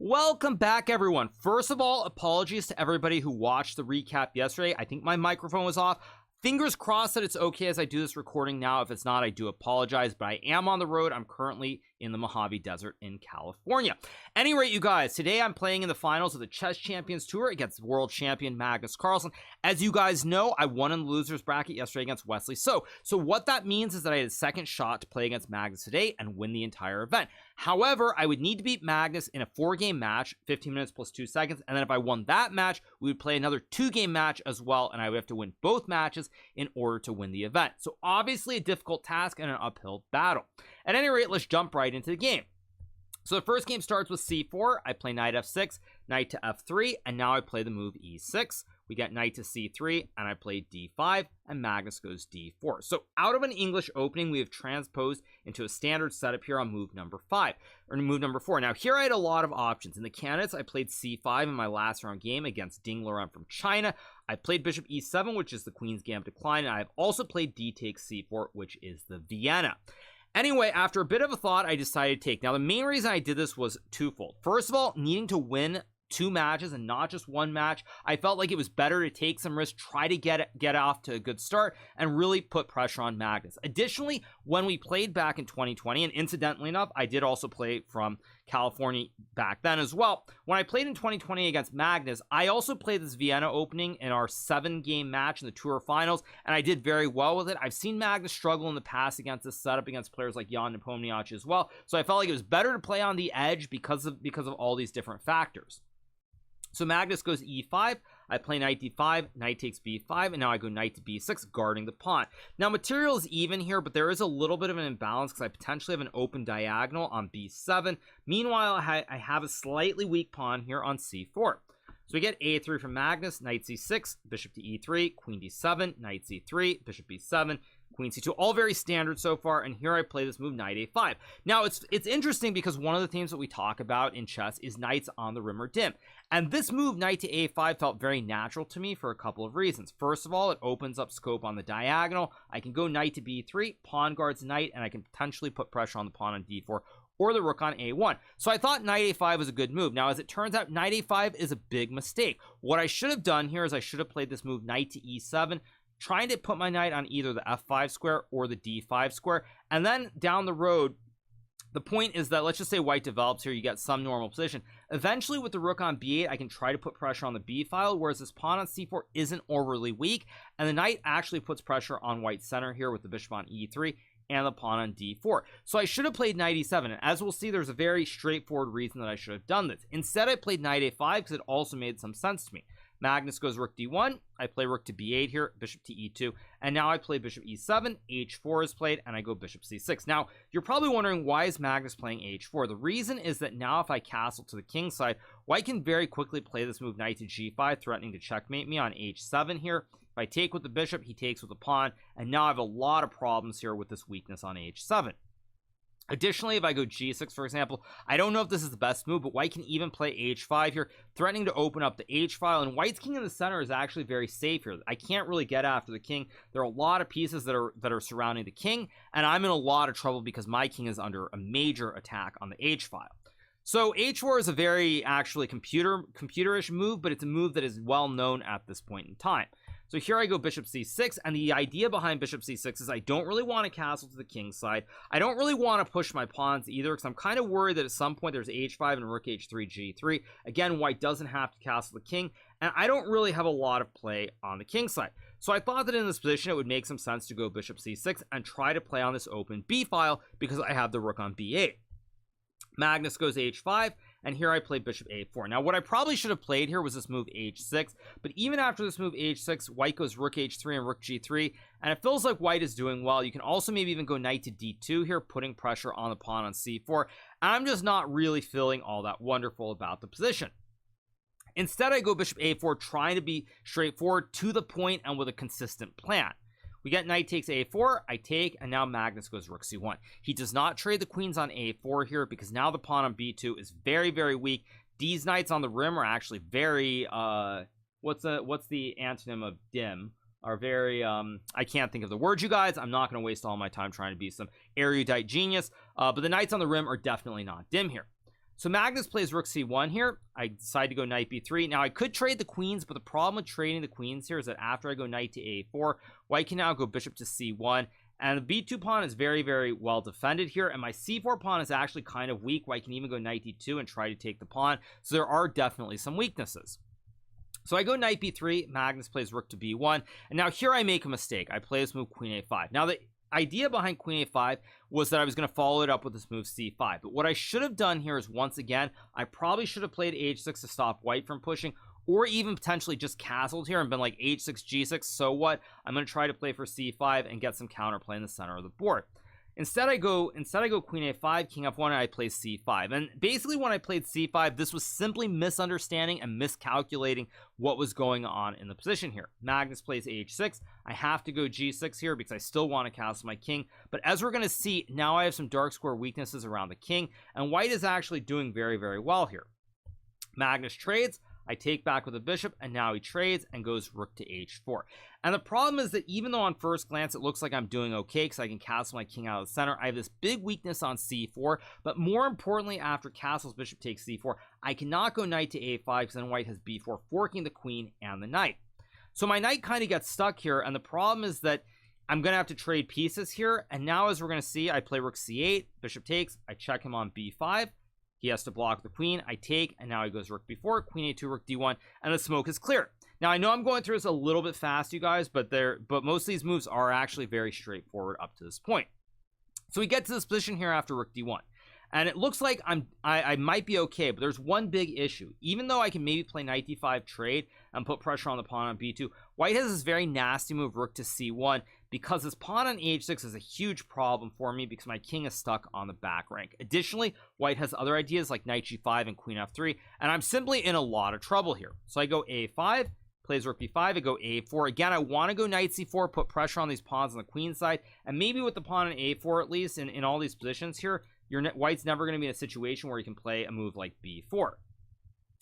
Welcome back, everyone. First of all, apologies to everybody who watched the recap yesterday. I think my microphone was off. Fingers crossed that it's okay as I do this recording now. If it's not, I do apologize, but I am on the road. I'm currently in the Mojave Desert in California. Any rate, you guys, today I'm playing in the finals of the Chess Champions Tour against world champion Magnus Carlsen. As you guys know, I won in the losers bracket yesterday against Wesley. So what that means is that I had a second shot to play against Magnus today and win the entire event. However, I would need to beat Magnus in a 4-game match, 15 minutes plus 2 seconds, and then if I won that match, we would play another 2-game match as well, and I would have to win both matches in order to win the event. So obviously a difficult task and an uphill battle. At any rate, let's jump right into the game. So the first game starts with c4. I play knight f6, knight to f3, and now I play the move e6. We get knight to c3, and I play d5, and Magnus goes d4. So out of an English opening, we have transposed into a standard setup here on move number 5, or move number 4. Now here I had a lot of options. In the candidates, I played c5 in my last round game against Ding Laurent from China. I played bishop e7, which is the Queen's Gambit decline, and I've also played d takes c4, which is the Vienna. Anyway, after a bit of a thought, I decided to take. Now, the main reason I did this was twofold. First of all, needing to win 2 matches and not just 1 match, I felt like it was better to take some risk, try to get off to a good start, and really put pressure on Magnus. Additionally, when we played back in 2020, and incidentally enough, I did also play from California back then as well. When I played in 2020 against Magnus, I also played this Vienna opening in our 7-game match in the Tour Finals, and I did very well with it. I've seen Magnus struggle in the past against this setup against players like Jan Nepomniachtchi as well, so I felt like it was better to play on the edge because of all these different factors. So Magnus goes e5, I play knight d5, knight takes b5, and now I go knight to b6, guarding the pawn. Now material is even here, but there is a little bit of an imbalance because I potentially have an open diagonal on b7. Meanwhile, I have a slightly weak pawn here on c4. So we get a3 from Magnus, knight c6, bishop to e3, queen d7, knight c3, bishop b7, queen c2, all very standard so far, and here I play this move knight a5. Now it's interesting because one of the themes that we talk about in chess is knights on the rim or dim, and this move knight to a5 felt very natural to me for a couple of reasons. First of all, it opens up scope on the diagonal. I can go knight to b3, pawn guards knight, and I can potentially put pressure on the pawn on d4 or the rook on a1. So I thought knight a5 was a good move. Now, as it turns out, knight a5 is a big mistake. What I should have done here is I should have played this move knight to e7, trying to put my knight on either the f5 square or the d5 square, and then down the road, the point is that let's just say white develops here, you get some normal position. Eventually with the rook on b8, I can try to put pressure on the b file, whereas this pawn on c4 isn't overly weak, and the knight actually puts pressure on white center here with the bishop on e3 and the pawn on d4. So I should have played knight e7, and as we'll see, there's a very straightforward reason that I should have done this. Instead, I played knight a5 because it also made some sense to me. Magnus goes rook d1, I play rook to b8 here, bishop to e2, and now I play bishop e7, h4 is played, and I go bishop c6. Now, you're probably wondering, why is Magnus playing h4? The reason is that now if I castle to the king side, white can very quickly play this move knight to g5, threatening to checkmate me on h7 here. If I take with the bishop, he takes with the pawn, and now I have a lot of problems here with this weakness on h7. Additionally, if I go g6, for example, I don't know if this is the best move, but white can even play h5 here, threatening to open up the h file, and white's king in the center is actually very safe here. I can't really get after the king. There are a lot of pieces that are surrounding the king, and I'm in a lot of trouble because my king is under a major attack on the h file. So h4 is a very actually computerish move, but it's a move that is well known at this point in time. So here I go bishop c6, and the idea behind bishop c6 is I don't really want to castle to the king side. I don't really want to push my pawns either because I'm kind of worried that at some point there's h5 and rook h3, g3. Again, white doesn't have to castle the king, and I don't really have a lot of play on the king side. So I thought that in this position it would make some sense to go bishop c6 and try to play on this open b file because I have the rook on b8. Magnus goes h5, and here I play bishop a4. Now, what I probably should have played here was this move h6, but even after this move h6, white goes rook h3 and rook g3, and it feels like white is doing well. You can also maybe even go knight to d2 here, putting pressure on the pawn on c4, and I'm just not really feeling all that wonderful about the position. Instead, I go bishop a4, trying to be straightforward, to the point, and with a consistent plan. We get knight takes a4, I take, and now Magnus goes rook c1. He does not trade the queens on a4 here because now the pawn on b2 is very, very weak. These knights on the rim are actually very, what's the antonym of dim? Are very, I can't think of the word, you guys. I'm not going to waste all my time trying to be some erudite genius, but the knights on the rim are definitely not dim here. So Magnus plays rook c1 here. I decide to go knight b3. Now I could trade the queens, but the problem with trading the queens here is that after I go knight to a4, white can now go bishop to c1. And the b2 pawn is very, very well defended here. And my c4 pawn is actually kind of weak. White can even go knight d2 and try to take the pawn. So there are definitely some weaknesses. So I go knight b3, Magnus plays rook to b1, and now here I make a mistake. I play this move queen a5. Now the idea behind queen a5 was that I was going to follow it up with this move c5, but what I should have done here is, once again, I probably should have played h6 to stop white from pushing, or even potentially just castled here and been like h6 g6. So what? I'm going to try to play for c5 and get some counterplay in the center of the board. Instead I go queen a5, king f1, and I play c5. And basically when I played c5, this was simply misunderstanding and miscalculating what was going on in the position here. Magnus plays h6. I have to go g6 here because I still want to castle my king. But as we're going to see, now I have some dark square weaknesses around the king, and white is actually doing very, very well here. Magnus trades. I take back with a bishop, and now he trades and goes rook to h4. And the problem is that even though on first glance it looks like I'm doing okay because I can castle my king out of the center, I have this big weakness on c4. But more importantly, after castles, bishop takes c4, I cannot go knight to a5 because then white has b4, forking the queen and the knight. So my knight kind of gets stuck here, and the problem is that I'm going to have to trade pieces here. And now, as we're going to see, I play rook c8, bishop takes, I check him on b5. He has to block the queen. I take, and now he goes rook b4, queen a2, rook d1, and the smoke is clear. Now I know I'm going through this a little bit fast, you guys, but most of these moves are actually very straightforward up to this point. So we get to this position here after rook d1, and it looks like I might be okay, but there's one big issue. Even though I can maybe play knight d5 trade and put pressure on the pawn on b2, white has this very nasty move rook to c1, because this pawn on h6 is a huge problem for me because my king is stuck on the back rank. Additionally, white has other ideas like knight g5 and queen f3, and I'm simply in a lot of trouble here. So I go a5, plays rook b5, I go a4. Again, I want to go knight c4, put pressure on these pawns on the queen side, and maybe with the pawn on a4, at least in all these positions here, white's never going to be in a situation where he can play a move like b4.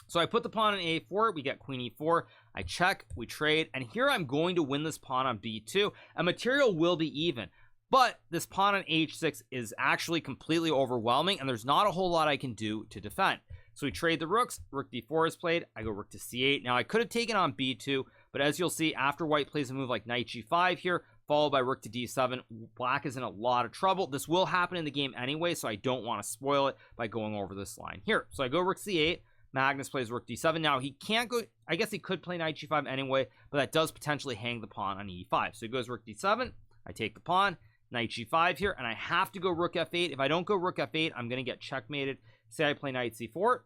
So I put the pawn on a4, we get queen e4, I check, we trade, and here I'm going to win this pawn on b2, and material will be even. But this pawn on h6 is actually completely overwhelming, and there's not a whole lot I can do to defend. So we trade the rooks, rook d4 is played, I go rook to c8. Now I could have taken on b2, but as you'll see, after white plays a move like knight g5 here, followed by rook to d7, black is in a lot of trouble. This will happen in the game anyway, so I don't want to spoil it by going over this line here. So I go rook c8, Magnus plays rook d7. Now he can't go, I guess he could play knight g5 anyway, but that does potentially hang the pawn on e5. So he goes rook d7, I take the pawn, knight g5 here, and I have to go rook f8. If I don't go rook f8, I'm going to get checkmated. Say I play knight c4,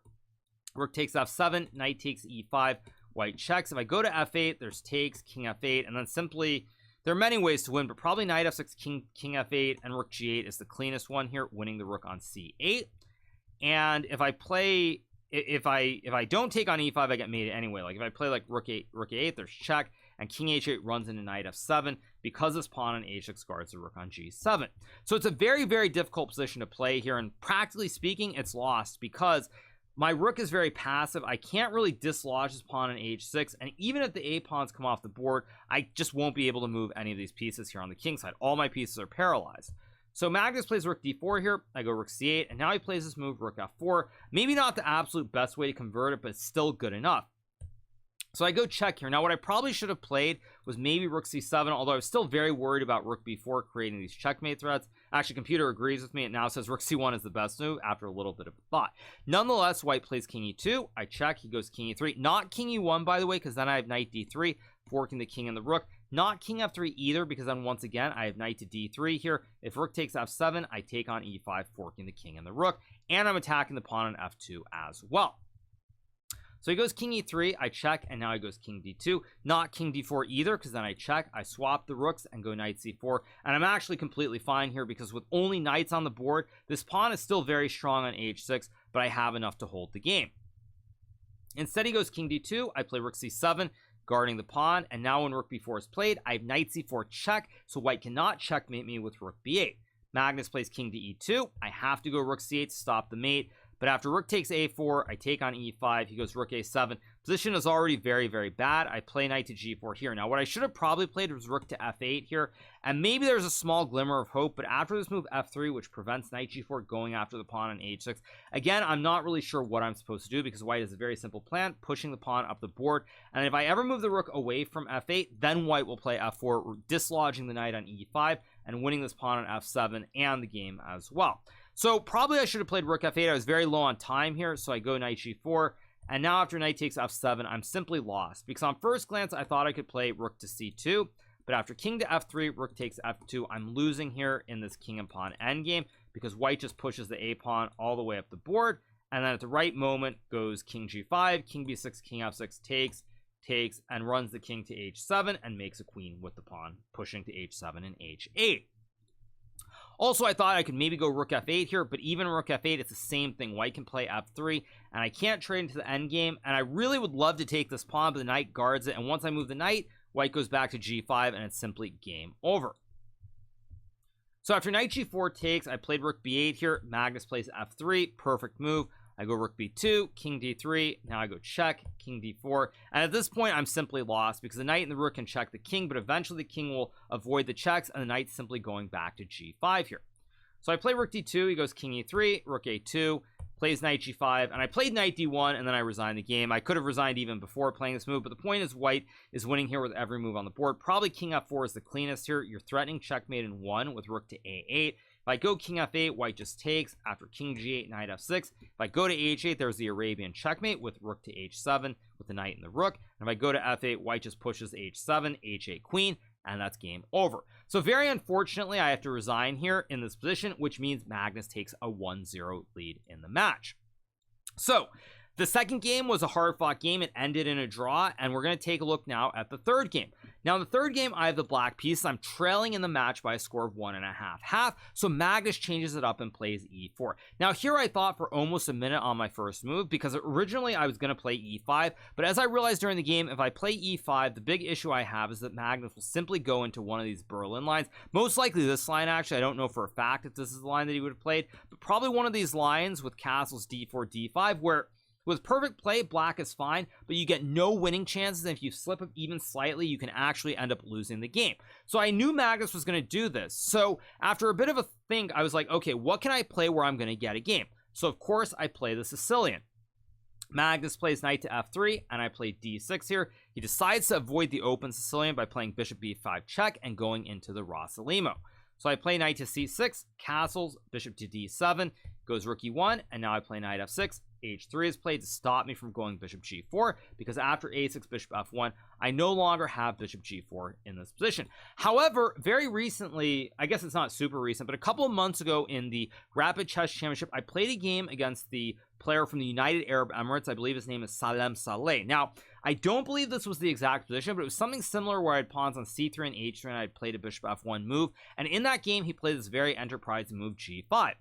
rook takes f7, knight takes e5, white checks. If I go to f8, there's takes, king f8, and then simply, there are many ways to win, but probably knight f6, king f8, and rook g8 is the cleanest one here, winning the rook on c8. And if I play, if I don't take on e5, I get mated anyway. Like if I play like rook a8, there's check, and king h8 runs into knight f7 because this pawn on h6 guards the rook on g7. So it's a very, very difficult position to play here, and practically speaking, it's lost because my rook is very passive. I can't really dislodge this pawn on h6, and even if the a pawns come off the board, I just won't be able to move any of these pieces here on the king side. All my pieces are paralyzed. So Magnus plays rook d4 here, I go rook c8, and now he plays this move rook f4. Maybe not the absolute best way to convert it, but it's still good enough. So I go check here. Now what I probably should have played was maybe rook c7, although I was still very worried about rook b4 creating these checkmate threats. Actually, computer agrees with me. It now says rook c1 is the best move after a little bit of thought. Nonetheless, white plays king e2. I check, he goes king e3. Not king e1, by the way, because then I have knight d3, forking the king and the rook. Not king f3 either, because then once again, I have knight to d3 here. If rook takes f7, I take on e5, forking the king and the rook, and I'm attacking the pawn on f2 as well. So he goes king e3, I check, and now he goes king d2. Not king d4 either, because then I check, I swap the rooks and go knight c4, and I'm actually completely fine here because with only knights on the board, this pawn is still very strong on h6, but I have enough to hold the game. Instead, he goes king d2, I play rook c7, guarding the pawn, and now when rook b4 is played, I have knight c4 check, so white cannot checkmate me with rook b8. Magnus plays king to e2, I have to go rook c8 to stop the mate, but after rook takes a4, I take on e5, he goes rook a7, Position is already very, very bad. I play knight to g4 here. Now, what I should have probably played was rook to f8 here, and maybe there's a small glimmer of hope, but after this move f3, which prevents knight g4 going after the pawn on h6, again, I'm not really sure what I'm supposed to do because white has a very simple plan, pushing the pawn up the board, and if I ever move the rook away from f8, then white will play f4, dislodging the knight on e5 and winning this pawn on f7 and the game as well. So probably I should have played rook f8. I was very low on time here, so I go knight g4. And now after knight takes f7, I'm simply lost. Because on first glance, I thought I could play rook to c2. But after king to f3, rook takes f2, I'm losing here in this king and pawn endgame. Because white just pushes the a-pawn all the way up the board. And then at the right moment goes king g5, king b6, king f6, takes, and runs the king to h7 and makes a queen with the pawn, pushing to h7 and h8. Also, I thought I could maybe go rook f8 here, but even rook f8, it's the same thing. White can play f3, and I can't trade into the endgame, and I really would love to take this pawn, but the knight guards it, and once I move the knight, white goes back to g5, and it's simply game over. So after knight g4 takes, I played rook b8 here. Magnus plays f3, perfect move. I go rook b2, king d3, now I go check, king d4, and at this point I'm simply lost because the knight and the rook can check the king, but eventually the king will avoid the checks and the knight's simply going back to g5 here. So I play rook d2, he goes king e3, rook a2, plays knight g5, and I played knight d1, and then I resigned the game. I could have resigned even before playing this move, but the point is white is winning here with every move on the board. Probably king f4 is the cleanest here. You're threatening checkmate in 1 with rook to a8. If I go king f8, white just takes. After king g8, knight f6. If I go to h8, there's the Arabian checkmate with rook to h7 with the knight and the rook. And if I go to f8, white just pushes h7, h8 queen, and that's game over. So very unfortunately, I have to resign here in this position, which means Magnus takes a 1-0 lead in the match. So the second game was a hard-fought game. It ended in a draw, and we're going to take a look now at the third game. Now, in the third game, I have the black piece. I'm trailing in the match by a score of 1.5, so Magnus changes it up and plays e4. Now, here I thought for almost a minute on my first move, because originally I was going to play e5, but as I realized during the game, if I play e5, the big issue I have is that Magnus will simply go into one of these Berlin lines. Most likely this line, actually. I don't know for a fact if this is the line that he would have played, but probably one of these lines with castles d4, d5, where with perfect play, black is fine, but you get no winning chances, and if you slip up even slightly, you can actually end up losing the game. So I knew Magnus was going to do this. So after a bit of a think, I was like, okay, what can I play where I'm going to get a game? So of course, I play the Sicilian. Magnus plays knight to f3, and I play d6 here. He decides to avoid the open Sicilian by playing bishop b5 check and going into the Rossolimo. So I play knight to c6, castles, bishop to d7, goes rook e1, and now I play knight f6. h3 is played to stop me from going bishop g4, because after a6, bishop f1, I no longer have bishop g4 in this position. However, very recently, I guess it's not super recent, but a couple of months ago in the Rapid Chess Championship, I played a game against the player from the United Arab Emirates. I believe his name is Salem Saleh. Now, I don't believe this was the exact position, but it was something similar where I had pawns on c3 and h3, and I had played a bishop f1 move, and in that game, he played this very enterprising move g5.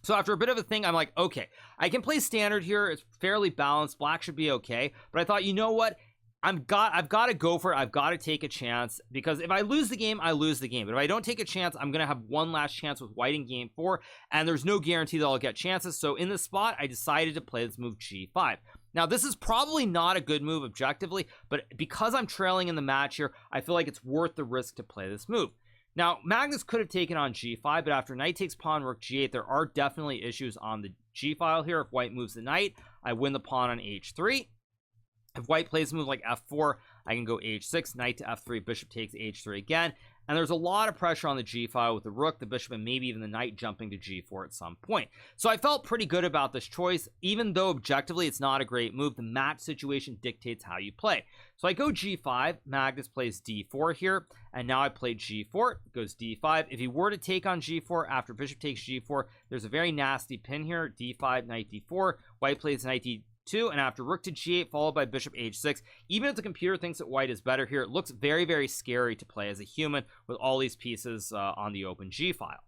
So after a bit of a thing, I'm like, okay, I can play standard here. It's fairly balanced. Black should be okay. But I thought, you know what? I've got to go for it. I've got to take a chance, because if I lose the game, I lose the game. But if I don't take a chance, I'm going to have one last chance with white in game 4, and there's no guarantee that I'll get chances. So in this spot, I decided to play this move g5. Now, this is probably not a good move objectively, but because I'm trailing in the match here, I feel like it's worth the risk to play this move. Now, Magnus could have taken on g5, but after knight takes pawn, rook g8, there are definitely issues on the g-file here. If white moves the knight, I win the pawn on h3. If white plays a move like f4, I can go h6, knight to f3, bishop takes h3 again. And there's a lot of pressure on the g-file with the rook, the bishop, and maybe even the knight jumping to g4 at some point. So I felt pretty good about this choice. Even though objectively it's not a great move, the match situation dictates how you play. So I go g5, Magnus plays d4 here, and now I play g4, goes d5. If he were to take on g4 after bishop takes g4, there's a very nasty pin here, d5, knight d4, white plays knight d2, and after rook to g8 followed by bishop h6, even if the computer thinks that white is better here, it looks very, very scary to play as a human with all these pieces on the open g-file.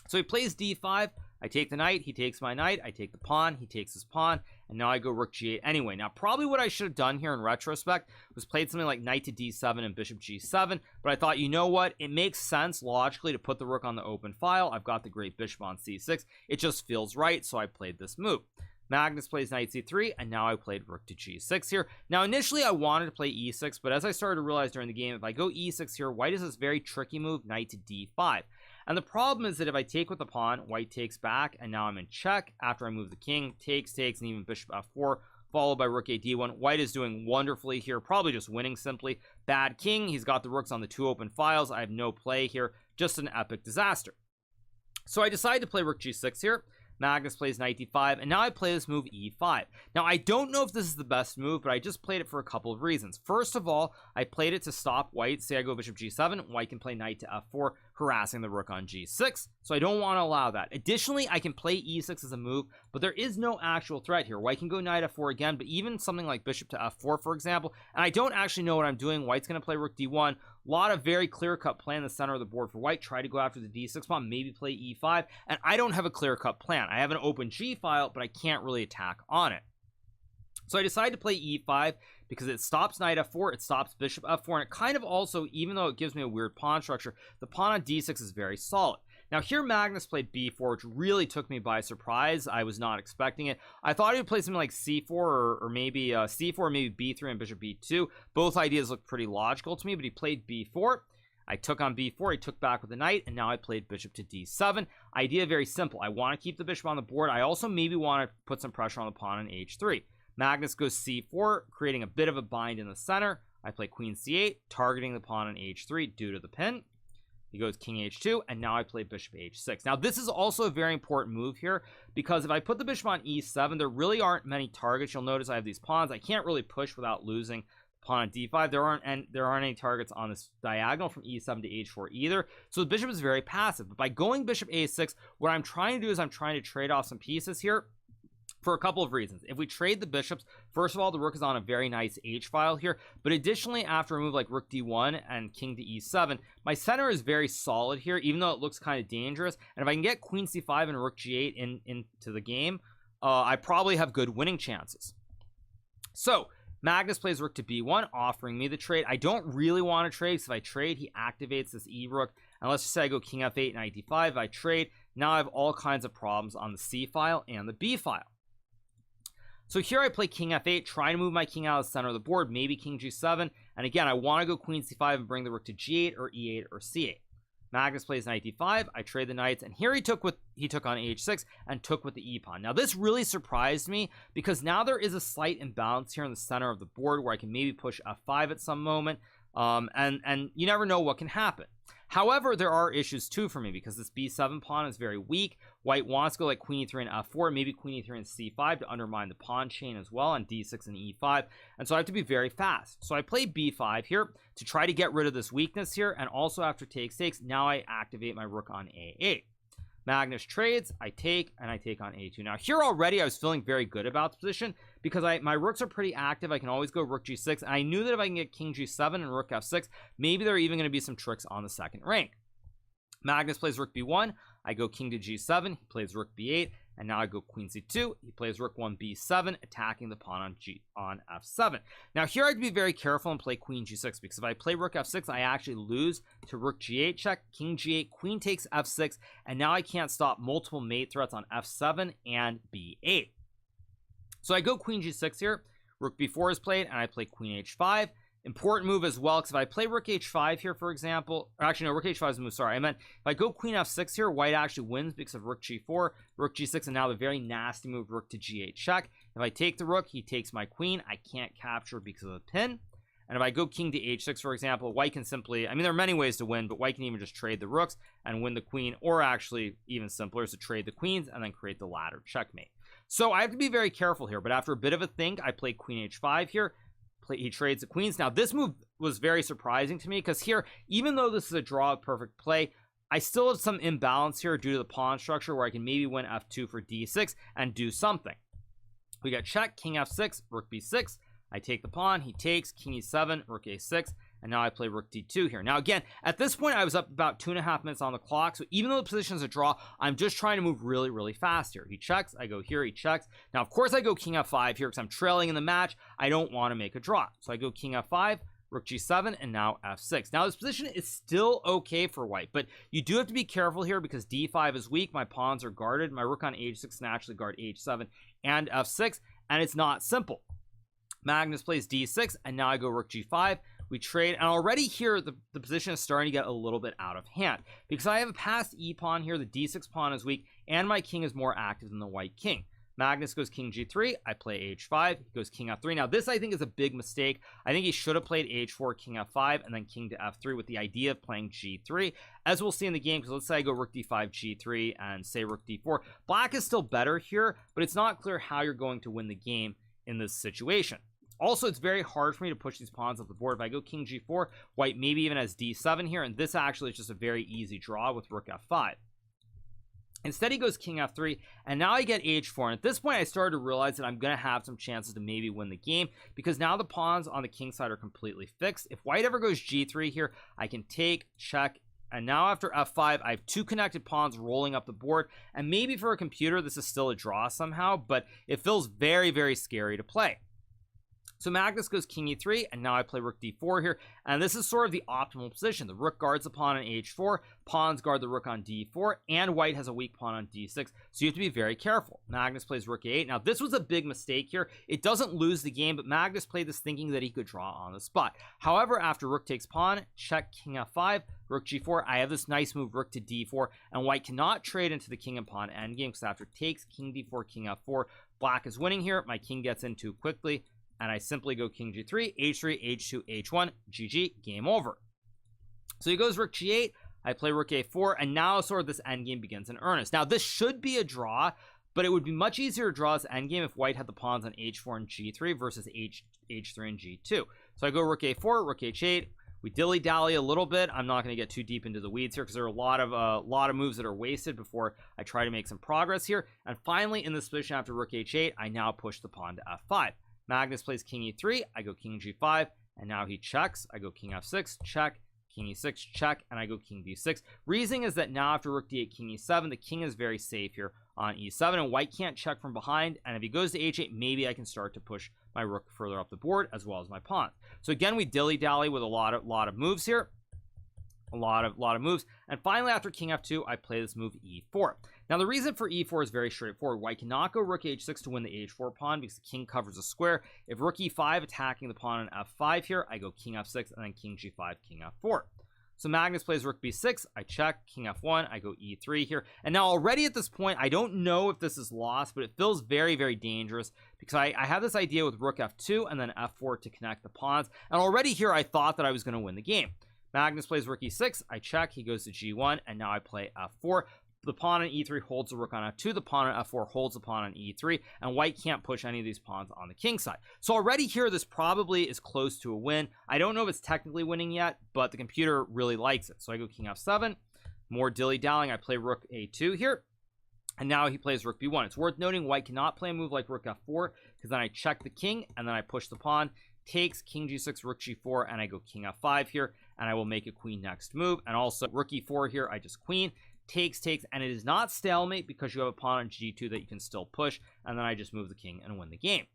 So he plays d5, I take the knight, he takes my knight, I take the pawn, he takes his pawn, and now I go rook g8 anyway. Now, probably what I should have done here in retrospect was played something like knight to d7 and bishop g7, but I thought, you know what, it makes sense logically to put the rook on the open file. I've got the great bishop on c6. It just feels right, so I played this move. Magnus plays knight c3, and now I played rook to g6 here. Now, initially, I wanted to play e6, but as I started to realize during the game, if I go e6 here, white is this very tricky move, knight to d5. And the problem is that if I take with the pawn, white takes back, and now I'm in check after I move the king, takes, and even bishop f4, followed by rook a d1. White is doing wonderfully here, probably just winning simply. Bad king, he's got the rooks on the 2 open files. I have no play here, just an epic disaster. So I decided to play rook g6 here. Magnus plays knight d5, and now I play this move e5. Now, I don't know if this is the best move, but I just played it for a couple of reasons. First of all, I played it to stop white. Say I go bishop g7, white can play knight to f4, harassing the rook on g6, so I don't want to allow that. Additionally, I can play e6 as a move, but there is no actual threat here. White can go knight f4 again, but even something like bishop to f4, for example, and I don't actually know what I'm doing. White's going to play rook d1. A lot of very clear-cut play in the center of the board for white. Try to go after the d6 pawn, maybe play e5, and I don't have a clear-cut plan. I have an open g file, but I can't really attack on it. So I decided to play e5 because it stops knight f4, it stops bishop f4, and it kind of also, even though it gives me a weird pawn structure, the pawn on d6 is very solid. Now here Magnus played b4, which really took me by surprise. I was not expecting it. I thought he would play something like c4 or maybe c4, maybe b3 and bishop b2. Both ideas looked pretty logical to me, but he played b4. I took on b4, he took back with the knight, and now I played bishop to d7. Idea very simple. I want to keep the bishop on the board. I also maybe want to put some pressure on the pawn on h3. Magnus goes c4, creating a bit of a bind in the center. I play queen c8, targeting the pawn on h3 due to the pin. He goes king h2, and now I play bishop h6. Now, this is also a very important move here, because if I put the bishop on e7, there really aren't many targets. You'll notice I have these pawns. I can't really push without losing the pawn on d5. There aren't any targets on this diagonal from e7 to h4 either. So the bishop is very passive. But by going bishop a6, what I'm trying to do is I'm trying to trade off some pieces here, for a couple of reasons. If we trade the bishops, first of all, the rook is on a very nice h-file here, but additionally, after a move like rook d1 and king to e7, my center is very solid here, even though it looks kind of dangerous, and if I can get queen c5 and rook g8 into the game, I probably have good winning chances. So Magnus plays rook to b1, offering me the trade. I don't really want to trade, because if I trade, he activates this e-rook, and let's just say I go king f8, knight d5, I trade, now I have all kinds of problems on the c-file and the b-file. So here I play king f8, trying to move my king out of the center of the board, maybe king g7, and again, I want to go queen c5 and bring the rook to g8 or e8 or c8. Magnus plays knight d5, I trade the knights, and here he took on h6 and took with the e-pawn. Now this really surprised me, because now there is a slight imbalance here in the center of the board where I can maybe push f5 at some moment, and you never know what can happen. However, there are issues too for me, because this b7 pawn is very weak. White wants to go like queen e3 and f4, maybe queen e3 and c5 to undermine the pawn chain as well on d6 and e5, and so I have to be very fast. So I play b5 here to try to get rid of this weakness here, and also after takes, now I activate my rook on a8. Magnus trades, I take, and I take on a2. Now here already I was feeling very good about the position, because my rooks are pretty active. I can always go rook g6, and I knew that if I can get king g7 and rook f6, maybe there are even going to be some tricks on the second rank. Magnus plays rook b1, I go king to g7, he plays rook b8, and now I go queen c2, he plays rook 1 b7, attacking the pawn on f7. Now here I have to be very careful and play queen g6, because if I play rook f6, I actually lose to rook g8 check, king g8, queen takes f6, and now I can't stop multiple mate threats on f7 and b8. So I go queen g6 here, rook b4 is played, and I play queen h5. Important move as well, because if I play rook h5 here, for example, or actually no, rook h5 is a move, sorry, I meant if I go queen f6 here, white actually wins because of rook g4, rook g6, and now the very nasty move rook to g8 check. If I take the rook, he takes my queen. I can't capture because of the pin. And if I go king to h6, for example, white can simply, I mean, there are many ways to win, but white can even just trade the rooks and win the queen, or actually even simpler is to trade the queens and then create the ladder checkmate. So I have to be very careful here, but after a bit of a think, I play queen h5 here. He trades the queens. Now this move was very surprising to me, because here, even though this is a draw of perfect play, I still have some imbalance here due to the pawn structure, where I can maybe win f2 for d6 and do something. We got check, king f6, rook b6, I take the pawn, he takes, king e7, rook a6, and now I play rook d2 here. Now again, at this point I was up about 2.5 minutes on the clock, so even though the position is a draw, I'm just trying to move really, really fast here. He checks, I go here, he checks. Now of course I go king f5 here because I'm trailing in the match. I don't want to make a draw, so I go king f5, rook g7, and now f6. Now this position is still okay for white, but you do have to be careful here because d5 is weak. My pawns are guarded. My rook on h6 can actually guard h7 and f6, and it's not simple. Magnus plays d6, and now I go rook g5. We trade, and already here the position is starting to get a little bit out of hand because I have a passed e pawn here. The d6 pawn is weak, and my king is more active than the white king. Magnus goes king g3. I play h5. He goes king f3. Now this I think is a big mistake. I think he should have played h4, king f5, and then king to f3 with the idea of playing g3, as we'll see in the game. Because let's say I go rook d5, g3, and say rook d4. Black is still better here, but it's not clear how you're going to win the game in this situation. Also, it's very hard for me to push these pawns up the board. If I go king g4, white maybe even has d7 here, and this actually is just a very easy draw with rook f5. Instead, he goes king f3, and now I get h4. And at this point, I started to realize that I'm going to have some chances to maybe win the game because now the pawns on the king side are completely fixed. If white ever goes g3 here, I can take, check, and now after f5, I have two connected pawns rolling up the board. And maybe for a computer, this is still a draw somehow, but it feels very, very scary to play. So Magnus goes king e3, and now I play rook d4 here, and this is sort of the optimal position. The rook guards the pawn on h4, pawns guard the rook on d4, and white has a weak pawn on d6, so you have to be very careful. Magnus plays rook a8. Now this was a big mistake here. It doesn't lose the game, but Magnus played this thinking that he could draw on the spot. However, after rook takes pawn, check, king f5, rook g4, I have this nice move, rook to d4, and white cannot trade into the king and pawn endgame because after takes, king d4, king f4, black is winning here. My king gets in too quickly, and I simply go king g3, h3, h2, h1, GG, game over. So he goes rook g8, I play rook a4, and now sort of this endgame begins in earnest. Now this should be a draw, but it would be much easier to draw this endgame if white had the pawns on h4 and g3 versus h3 and g2. So I go rook a4, rook h8, we dilly-dally a little bit. I'm not going to get too deep into the weeds here because there are a lot of moves that are wasted before I try to make some progress here. And finally, in this position after rook h8, I now push the pawn to f5. Magnus plays king e3, I go king g5, and now he checks. I go king f6, check, king e6, check, and I go king d6. Reasoning is that now after rook d8, king e7, the king is very safe here on e7, and white can't check from behind, and if he goes to h8, maybe I can start to push my rook further up the board as well as my pawn. So again, we dilly-dally with a lot of moves here. A lot of moves. And finally, after king f2, I play this move e4. Now, the reason for e4 is very straightforward. White cannot go rook h6 to win the h4 pawn because the king covers a square. If rook e5 attacking the pawn on f5 here, I go king f6 and then king g5, king f4. So Magnus plays rook b6, I check, king f1, I go e3 here. And now already at this point, I don't know if this is lost, but it feels very, very dangerous because I have this idea with rook f2 and then f4 to connect the pawns. And already here, I thought that I was going to win the game. Magnus plays rook e6, I check, he goes to g1, and now I play f4. The pawn on e3 holds the rook on f2, the pawn on f4 holds the pawn on e3, and white can't push any of these pawns on the king side. So already here, this probably is close to a win. I don't know if it's technically winning yet, but the computer really likes it. So I go king f7, more dilly-dallying, I play rook a2 here, and now he plays rook b1. It's worth noting white cannot play a move like rook f4, because then I check the king, and then I push the pawn, takes, king g6, rook g4, and I go king f5 here, and I will make a queen next move, and also rook e4 here, I just queen, takes, and it is not stalemate because you have a pawn on g2 that you can still push, and then I just move the king and win the game.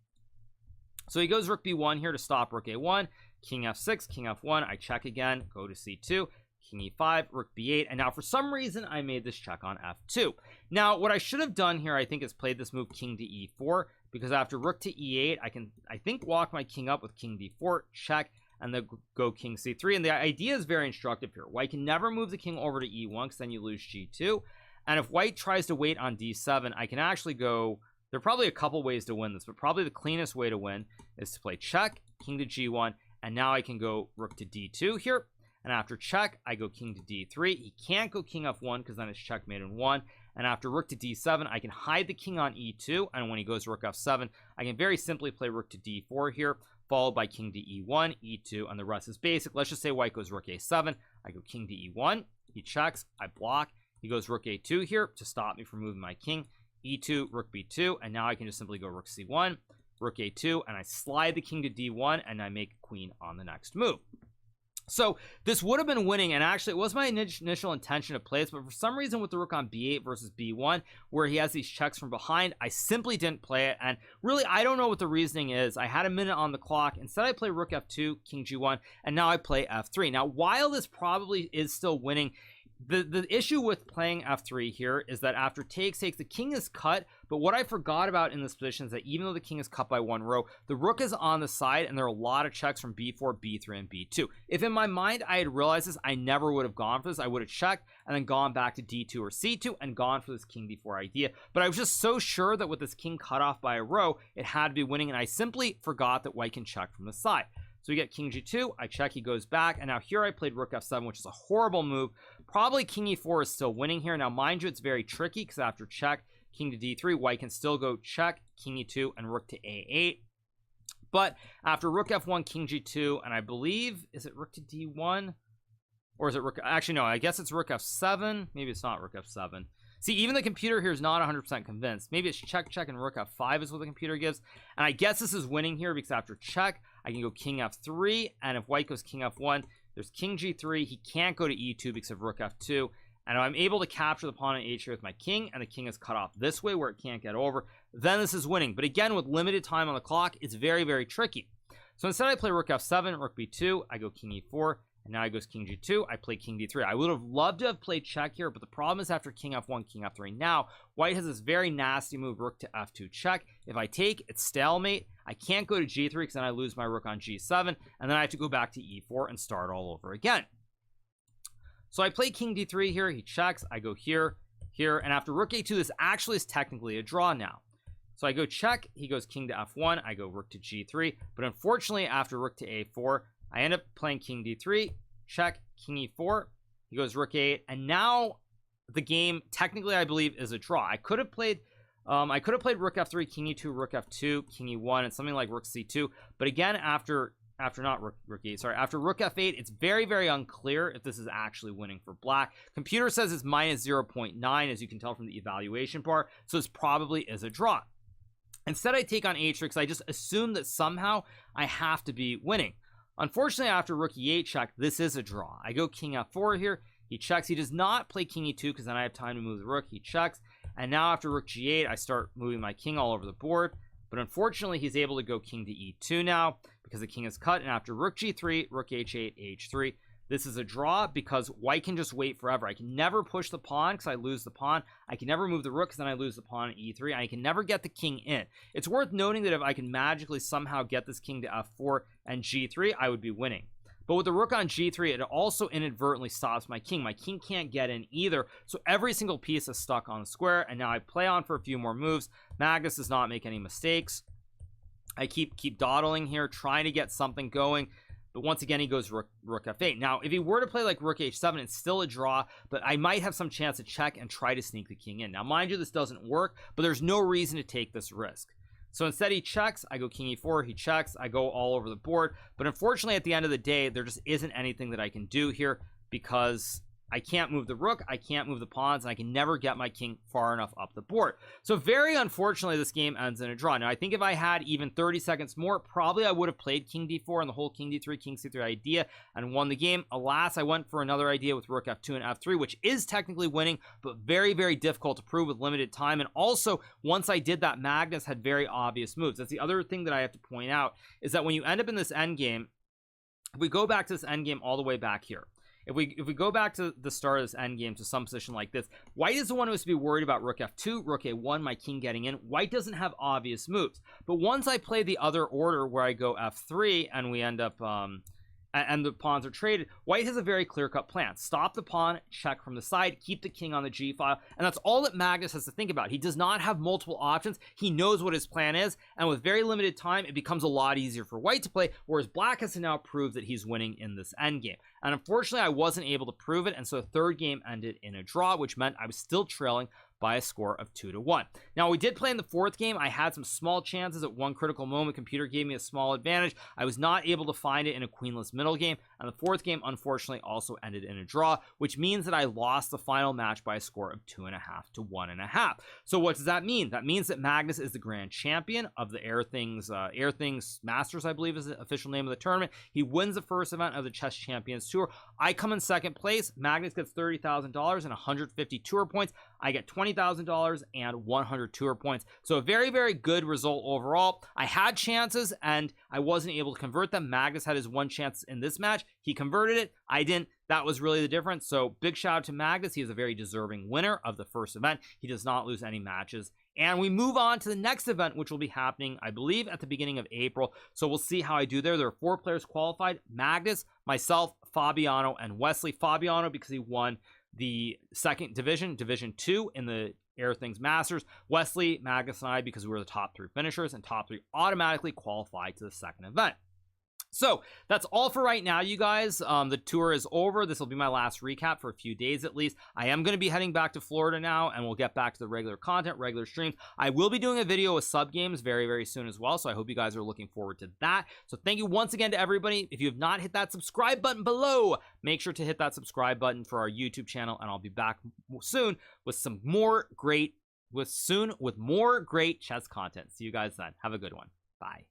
So he goes rook b1 here to stop rook a1, king f6, king f1, I check again, go to c2, king e5, rook b8, and now for some reason I made this check on f2. Now what I should have done here, I think, is played this move king to e4, because after rook to e8, I think walk my king up with king d4, check, and then go king c3. And the idea is very instructive here. White can never move the king over to e1 because then you lose g2. And if white tries to wait on d7, I can actually go, there are probably a couple ways to win this, but probably the cleanest way to win is to play check, king to g1, and now I can go rook to d2 here. And after check, I go king to d3. He can't go king f1 because then it's checkmate in 1. And after rook to d7, I can hide the king on e2. And when he goes rook f7, I can very simply play rook to d4 here, followed by king to e1, e2, and the rest is basic. Let's just say white goes rook a7. I go king to e1. He checks. I block. He goes rook a2 here to stop me from moving my king. e2, rook b2, and now I can just simply go rook c1, rook a2, and I slide the king to d1, and I make a queen on the next move. So this would have been winning, and actually it was my initial intention to play this, but for some reason with the rook on b8 versus b1, where he has these checks from behind, I simply didn't play it. And really, I don't know what the reasoning is. I had a minute on the clock. Instead, I play rook f2, king g1, and now I play f3. Now, while this probably is still winning, the issue with playing f3 here is that after takes, the king is cut, but what I forgot about in this position is that even though the king is cut by one row, the rook is on the side, and there are a lot of checks from b4, b3, and b2. If in my mind I had realized this, I never would have gone for this. I would have checked and then gone back to d2 or c2 and gone for this king d4 idea, but I was just so sure that with this king cut off by a row, it had to be winning, and I simply forgot that white can check from the side. So we get king g2, I check, he goes back, and now here I played rook f7, which is a horrible move. Probably king e4 is still winning here. Now, mind you, it's very tricky because after check, king to d3, white can still go check, king e2, and rook to a8. But after rook f1, king g2, and I believe, is it rook to d1? Or is it rook? Actually, no, I guess it's rook f7. Maybe it's not rook f7. See, even the computer here is not 100% convinced. Maybe it's check, check, and rook f5 is what the computer gives. And I guess this is winning here because after check, I can go king f3. And if white goes king f1, there's king g3. He can't go to e2 because of rook f2. And I'm able to capture the pawn on h3 with my king. And the king is cut off this way where it can't get over. Then this is winning. But again, with limited time on the clock, it's very, very tricky. So instead I play rook f7, rook b2. I go king e4. And now he goes king g2, I play king d3. I would have loved to have played check here, but the problem is after king f1, king f3, now white has this very nasty move, rook to f2 check. If I take, it's stalemate. I can't go to g3 because then I lose my rook on g7, and then I have to go back to e4 and start all over again. So I play king d3 here, he checks, I go here, here, and after rook a2, this actually is technically a draw now. So I go check, he goes king to f1, I go rook to g3, but unfortunately after rook to a4, I end up playing king d3, check, king e4, he goes rook a8, and now the game technically I believe is a draw. I could have played rook f3, king e2, rook f2, king e1, and something like rook c2, but again after rook 8, sorry, after rook f8, it's very, very unclear if this is actually winning for black. Computer says it's minus 0.9, as you can tell from the evaluation bar, so this probably is a draw. Instead I take on h3 because I just assume that somehow I have to be winning. Unfortunately, after rook e8 check, this is a draw. I go king f4 here. He checks. He does not play king e2 because then I have time to move the rook. He checks. And now after rook g8, I start moving my king all over the board. But unfortunately, he's able to go king to e2 now because the king is cut. And after rook g3, rook h8, h3, this is a draw because white can just wait forever. I can never push the pawn because I lose the pawn. I can never move the rook because then I lose the pawn at e3. I can never get the king in. It's worth noting that if I can magically somehow get this king to f4 and g3, I would be winning. But with the rook on g3, it also inadvertently stops my king. My king can't get in either, so every single piece is stuck on the square, and now I play on for a few more moves. Magnus does not make any mistakes. I keep dawdling here, trying to get something going. But once again, he goes rook f8. Now, if he were to play like rook h7, it's still a draw, but I might have some chance to check and try to sneak the king in. Now, mind you, this doesn't work, but there's no reason to take this risk. So instead he checks, I go king e4, he checks, I go all over the board. But unfortunately, at the end of the day, there just isn't anything that I can do here because I can't move the rook, I can't move the pawns, and I can never get my king far enough up the board. So very unfortunately, this game ends in a draw. Now, I think if I had even 30 seconds more, probably I would have played king d4 and the whole king d3, king c3 idea and won the game. Alas, I went for another idea with rook f2 and f3, which is technically winning, but very, very difficult to prove with limited time. And also, once I did that, Magnus had very obvious moves. That's the other thing that I have to point out, is that when you end up in this endgame, if we go back to this endgame all the way back here, if we go back to the start of this endgame to some position like this, white is the one who has to be worried about rook f2, rook a1, my king getting in. White doesn't have obvious moves. But once I play the other order where I go f3 and we end up and the pawns are traded, white has a very clear-cut plan. Stop the pawn, check from the side, keep the king on the g file, and that's all that Magnus has to think about. He does not have multiple options. He knows what his plan is, and with very limited time, it becomes a lot easier for white to play, whereas black has to now prove that he's winning in this endgame. And unfortunately, I wasn't able to prove it, and so the third game ended in a draw, which meant I was still trailing by a score of 2-1. Now, we did play in the fourth game. I had some small chances. At one critical moment, computer gave me a small advantage. I was not able to find it in a queenless middle game, and the fourth game unfortunately also ended in a draw, which means that I lost the final match by a score of 2.5 to 1.5. So what does that mean? That means that Magnus is the grand champion of the Air Things Masters, I believe is the official name of the tournament. He wins the first event of the Chess Champions Tour. I come in second place. Magnus gets $30,000 and 150 tour points. I get $20,000 and 100 tour points. So a very, very good result overall. I had chances and I wasn't able to convert them. Magnus had his one chance in this match. He converted it. I didn't. That was really the difference. So big shout out to Magnus. He is a very deserving winner of the first event. He does not lose any matches. And we move on to the next event, which will be happening, I believe, at the beginning of April. So we'll see how I do there. There are 4 players qualified: Magnus, myself, Fabiano, and Wesley. Fabiano because he won the second division, Division 2 in the Air Things Masters. Wesley, Magnus, and I because we were the top 3 finishers, and top 3 automatically qualified to the second event. So that's all for right now, you guys. The tour is over. This will be my last recap for a few days at least. I am going to be heading back to Florida now, and we'll get back to the regular content, regular streams. I will be doing a video with sub games very, very soon as well, so I hope you guys are looking forward to that. So thank you once again to everybody. If you have not hit that subscribe button below, make sure to hit that subscribe button for our YouTube channel, and I'll be back soon with some more great, with more great chess content. See you guys then. Have a good one. Bye.